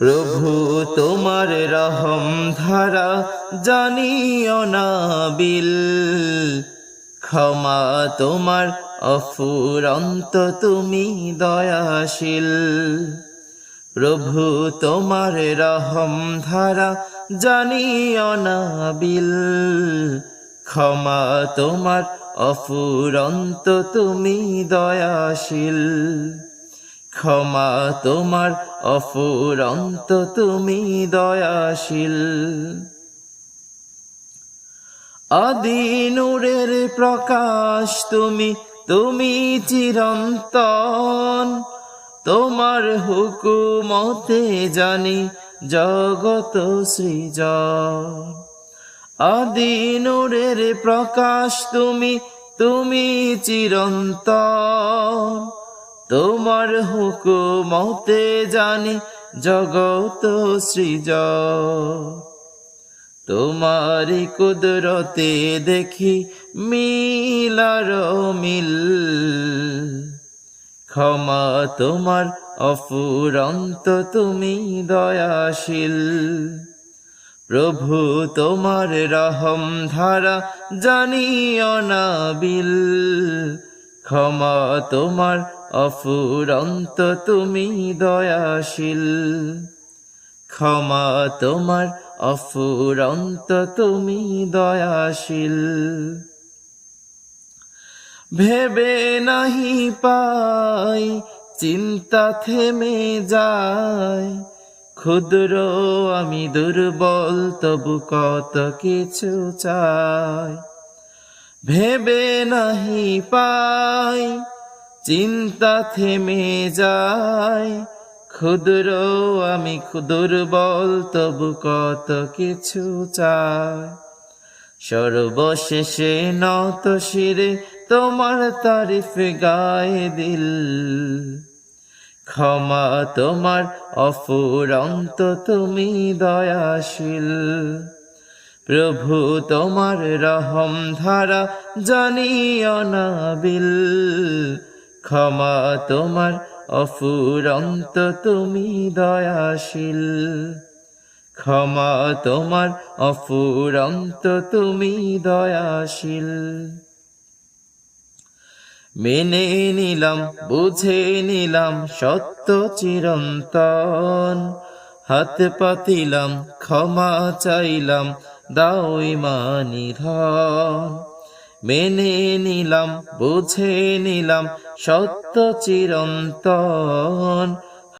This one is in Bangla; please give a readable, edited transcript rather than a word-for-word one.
প্রভু তোমার রহম ধারা জানিও না বিল, ক্ষমা তোমার অফুরন্ত তুমি দয়াশীল। প্রভু তোমার রহম ধারা জানিও না বিল, ক্ষমা তোমার অফুরন্ত তুমি দয়াশীল। ক্ষমা তোমার অফুরন্ত তুমি দয়াশীল। আদি নূরের প্রকাশ তুমি, তুমি চিরন্তন। তোমার হুকুমতে জানি জগত সৃজন। আদি নূরের প্রকাশ তুমি, তুমি চিরন্তন। তোমার হুকুমতে জানি জগত সৃজন। তোমারি কুদরতে দেখি মিলার মিল, ক্ষমা তোমার অফুরন্ত তুমি দয়াশীল। প্রভু তোমার রহম ধারা জানিও না বিল, ক্ষমা তোমার অফুরন্ত তুমি দয়াশীল। ক্ষমা তোমার অফুরন্ত তুমি দয়াশীল। ভেবে নাহি পাই চিন্তা থেমে যায়, ক্ষুদ্র আমি দুর্বল তবু কত কিছু চাই। ভেবে নাহি পাই চিন্তা থেমে যায়, ক্ষুদ্র আমি দুর্বল তবু কত কিছু চাই। সর্বশেষে নত শিরে তোমার তারিফ গায়ে দিল, ক্ষমা তোমার অফুরন্ত তুমি দয়াশীল। প্রভু তোমার রহম ধারা জানিও না বিল, ক্ষমা তোমার অফুরন্ত তুমি দয়াশীল। ক্ষমা তোমার অফুরন্ত তুমি দয়াশীল। মেনে নিলাম বুঝে নিলাম সত্য চিরন্তন, হাত পাতিলাম ক্ষমা চাইলাম দাও ইমানি ধন। মেনে নিলাম বুঝে নিলাম সত্য চিরন্তন,